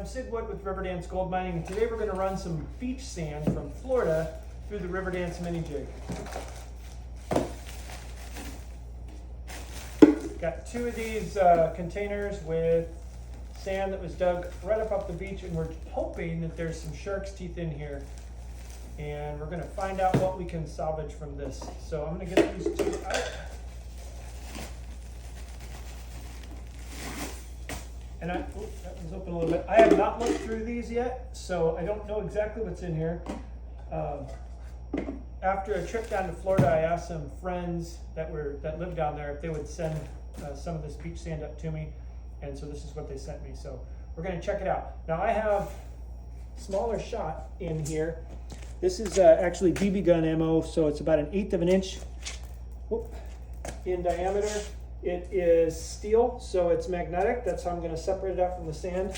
I'm Sid Wood with Riverdance Gold Mining, and today we're going to run some beach sand from Florida through the Riverdance mini jig. Got two of these containers with sand that was dug right up the beach, and we're hoping that there's some shark's teeth in here. And we're going to find out what we can salvage from this. So I'm going to get these two out. And that was open a little bit. I have not looked through these yet, so I don't know exactly what's in here. After a trip down to Florida, I asked some friends that lived down there if they would send some of this beach sand up to me, and so this is what they sent me. So we're going to check it out. Now I have smaller shot in here. This is actually BB gun ammo, so it's about 1/8 of an inch in diameter. It is steel, so it's magnetic. That's how I'm going to separate it out from the sand.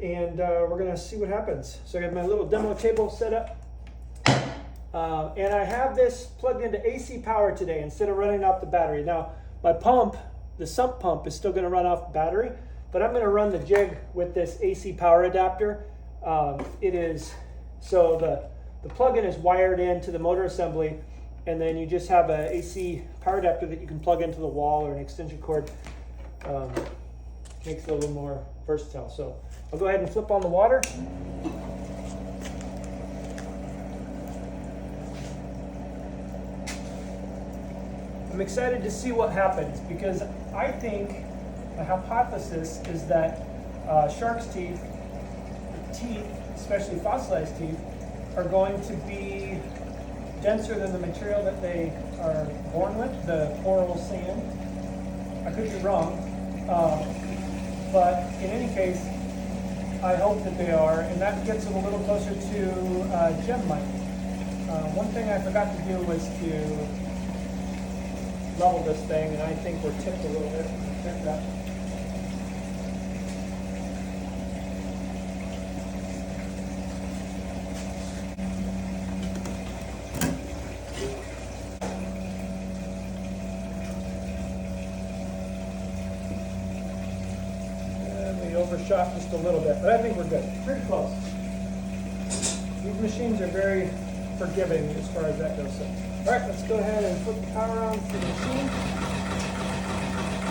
And we're going to see what happens. So I got my little demo table set up. And I have this plugged into AC power today instead of running off the battery. Now, my pump, the sump pump, is still going to run off battery, but I'm going to run the jig with this AC power adapter. So the plug-in is wired into the motor assembly, and then you just have an AC power adapter that you can plug into the wall or an extension cord. Makes it a little more versatile. So I'll go ahead and flip on the water. I'm excited to see what happens, because I think the hypothesis is that shark's teeth, especially fossilized teeth, are going to be denser than the material that they are born with, the coral sand. I could be wrong, but in any case, I hope that they are, and that gets them a little closer to gem-like. One thing I forgot to do was to level this thing, and I think we're tipped a little bit. There's that. Overshot just a little bit, but I think we're good. Pretty close. These machines are very forgiving as far as that goes. So, all right, let's go ahead and put the power on for the machine.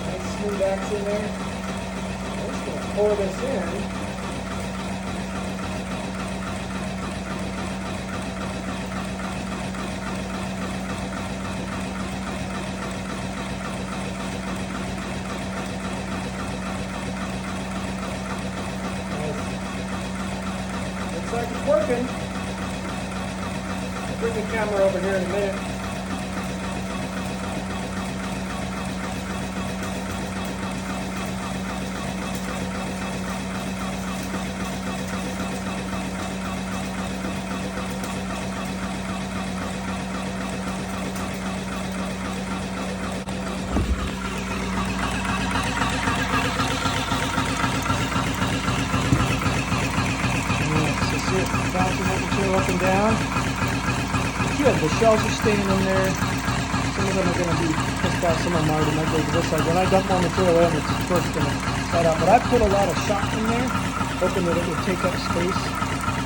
Nice smooth action there. I'm just going to pour this in. Like it's working. I'll bring the camera over here in a minute. Bouncing that material up and down. Good, the shells are staying in there. Some of them are going to be pissed off, some of them already might go to this side. When I dump more material in, it's of course going to slide out. But I put a lot of shot in there, hoping that it would take up space.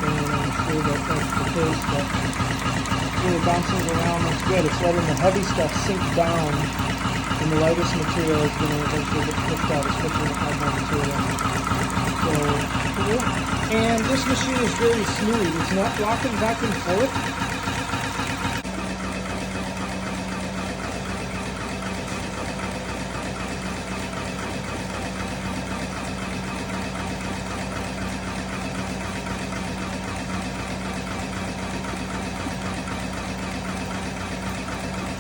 And I'm sure that that's the case, but it's really bouncing around. That's good. It's letting the heavy stuff sink down, and the lightest material is going to eventually get pushed out, especially when I have more material. So, and this machine is very smooth. It's not rocking back and forth.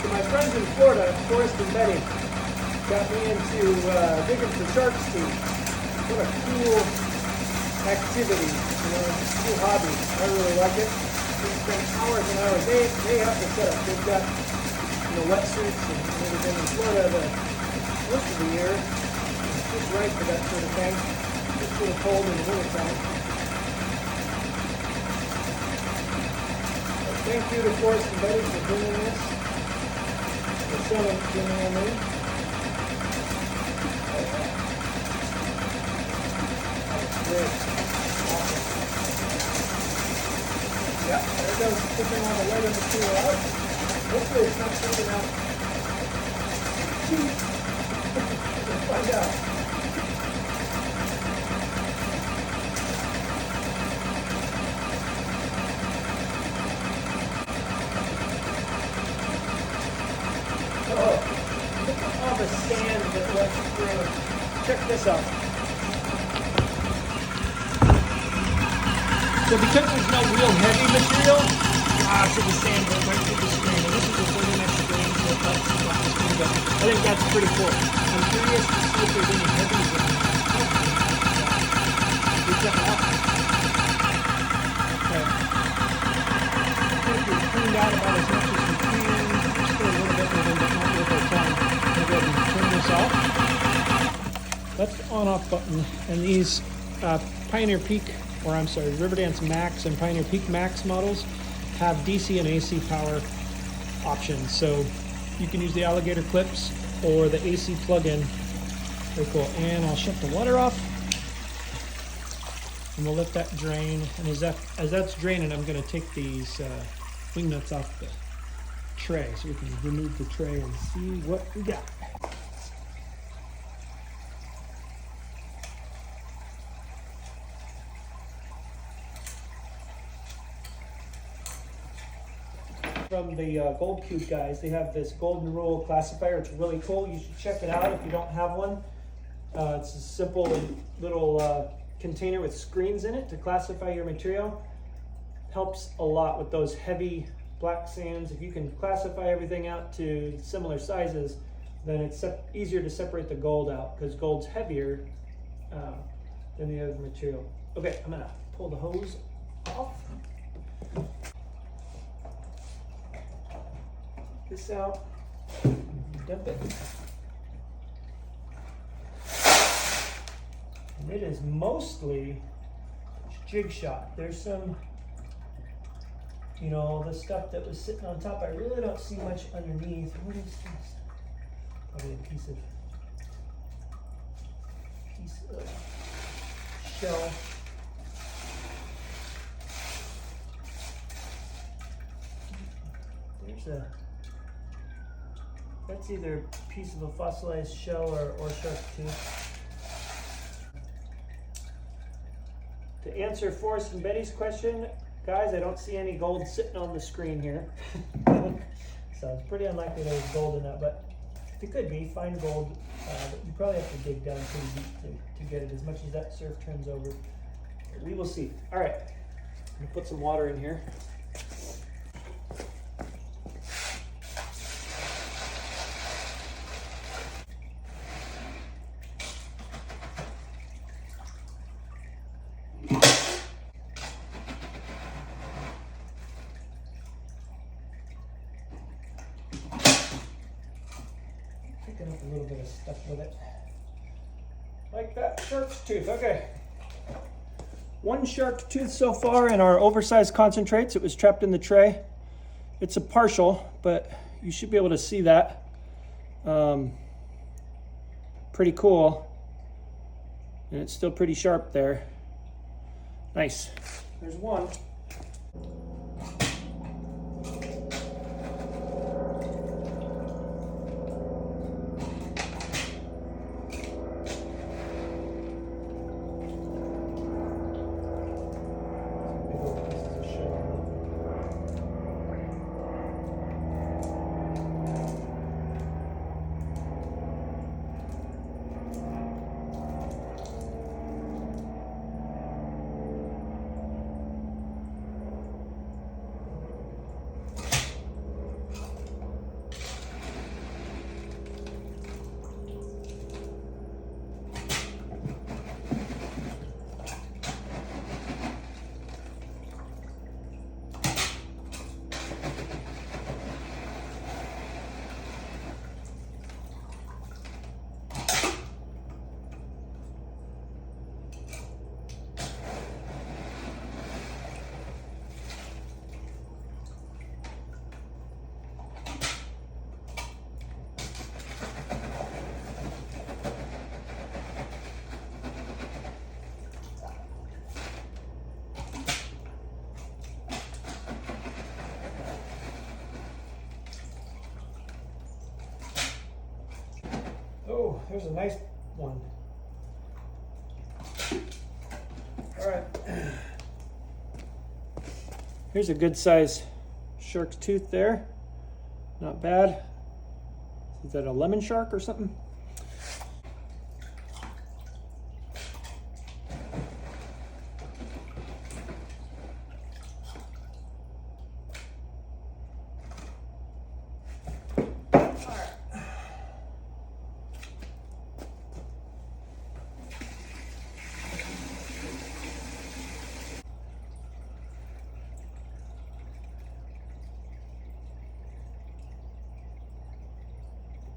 So my friends in Florida, Forrest and Betty, got me into digging for shark's teeth. What a cool activity, cool hobby. I really like it. We spend hours and hours. They have the setup. They've got wetsuits and everything in Florida most of the year. It's just right for that sort of thing. It's a little cold in the wintertime. Thank you to Forrest and Betty for bringing this. For filming Jimmy and me. That's great. turn all the lighter material out. Hopefully it's not taking out. Let's find out. Oh, look at all the sand that went through. Check this out. So because there's no real heavy material, so the sand goes right through the screen. And this is a 30-mesh screen, so it helps the screen, but I think that's pretty cool. I'm curious to see if there's any heavies in there. We check it out. Okay. I think we've cleaned out about as much as we can. There's still a little bit moving, but not worth our time. I'm going to go ahead and turn this off. That's the on-off button, and these Pioneer Peak, or I'm sorry, Riverdance Max and Pioneer Peak Max models have DC and AC power options. So you can use the alligator clips or the AC plug-in. Very cool. And I'll shut the water off. And we'll let that drain. And as that's draining, I'm going to take these wing nuts off the tray so we can remove the tray and see what we got. From the Gold Cube guys, they have this golden rule classifier. It's really cool. You should check it out if you don't have one. It's a simple little container with screens in it to classify your material. Helps a lot with those heavy black sands. If you can classify everything out to similar sizes, then it's easier to separate the gold out because gold's heavier than the other material. Okay, I'm gonna pull the hose off. This out, dump it. And it is mostly jig shot. There's some, the stuff that was sitting on top. I really don't see much underneath. What is this? Probably a piece of shell. That's either a piece of a fossilized shell or shark tooth. To answer Forrest and Betty's question, guys, I don't see any gold sitting on the screen here. So it's pretty unlikely there's gold in that, but it could be fine gold. But you probably have to dig down pretty deep to get it as much as that surf turns over. But we will see. All right, I'm gonna put some water in here. Picking up a little bit of stuff with it. Like that shark's tooth. Okay. One shark tooth so far in our oversized concentrates. It was trapped in the tray. It's a partial, but you should be able to see that. Pretty cool. And it's still pretty sharp there. Nice. There's one. there's a nice one. All right. Here's a good size shark's tooth there. Not bad. Is that a lemon shark or something?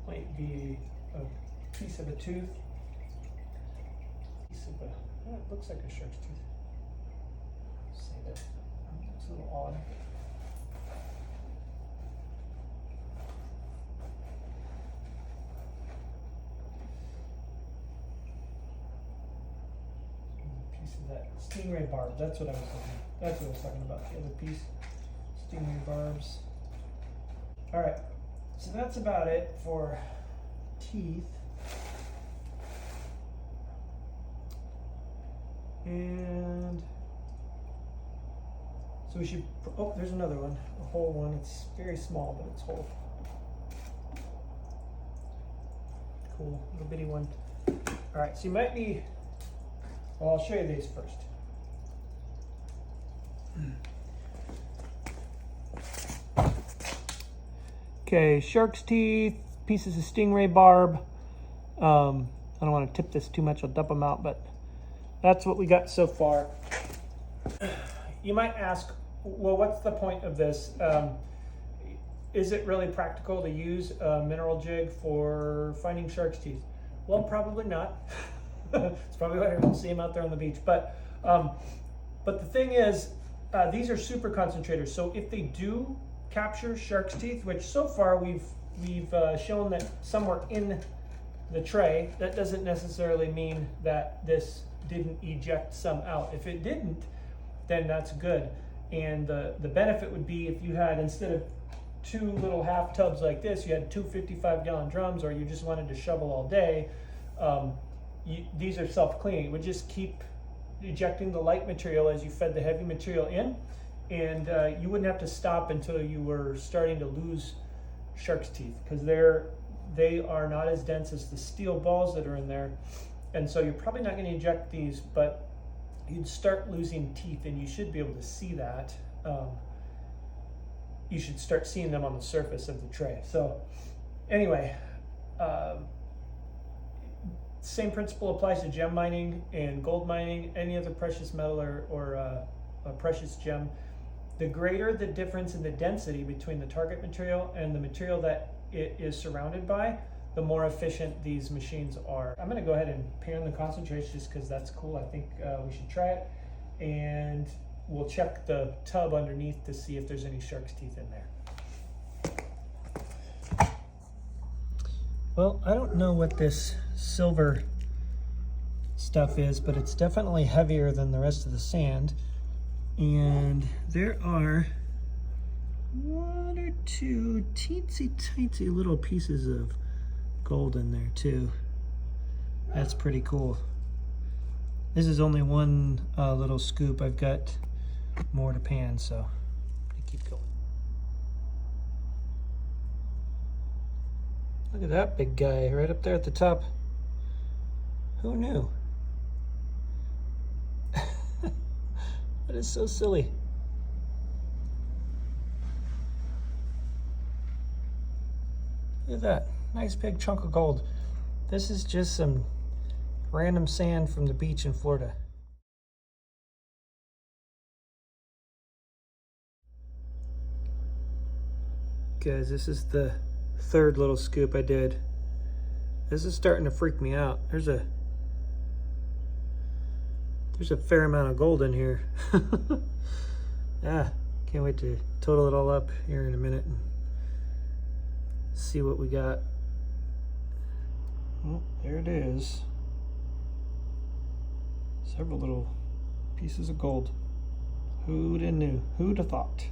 Might be a piece of a tooth. Oh, it looks like a shark's tooth. Say that. Looks a little odd. A piece of that stingray barb. That's what I was looking. That's what I was talking about. The other piece, stingray barbs. All right. So that's about it for teeth. And so we should, oh, there's another one, a whole one. It's very small, but it's whole. Cool, little bitty one. All right, so you might be, well, I'll show you these first. Okay, shark's teeth, pieces of stingray barb. I don't want to tip this too much, I'll dump them out, but that's what we got so far. You might ask, well, what's the point of this? Is it really practical to use a mineral jig for finding shark's teeth? Well, probably not. It's probably why you don't see them out there on the beach. But the thing is, these are super concentrators. So if they do capture shark's teeth, which so far we've shown that some were in the tray, that doesn't necessarily mean that this didn't eject some out. If it didn't, then that's good. And the benefit would be if you had, instead of 2 little half tubs like this, you had 2 55-gallon drums, or you just wanted to shovel all day. These are self-cleaning. It would just keep ejecting the light material as you fed the heavy material in, and you wouldn't have to stop until you were starting to lose shark's teeth, because they are not as dense as the steel balls that are in there. And so you're probably not going to eject these, but you'd start losing teeth, and you should be able to see that. You should start seeing them on the surface of the tray. So anyway, same principle applies to gem mining and gold mining, any other precious metal or a precious gem. The greater the difference in the density between the target material and the material that it is surrounded by, the more efficient these machines are. I'm gonna go ahead and pan the concentrates just because that's cool. I think we should try it. And we'll check the tub underneath to see if there's any shark's teeth in there. Well, I don't know what this silver stuff is, but it's definitely heavier than the rest of the sand. And there are 1 or 2 teensy little pieces of gold in there too. That's pretty cool. This is only one little scoop. I've got more to pan, so I keep going. Look at that big guy right up there at the top. Who knew? That is so silly. Look at that. Nice big chunk of gold. This is just some random sand from the beach in Florida. Guys, this is the 3rd little scoop I did. This is starting to freak me out. There's a fair amount of gold in here. Can't wait to total it all up here in a minute and see what we got. Well, there it is. Several little pieces of gold. Who'd have knew? Who'd have thought?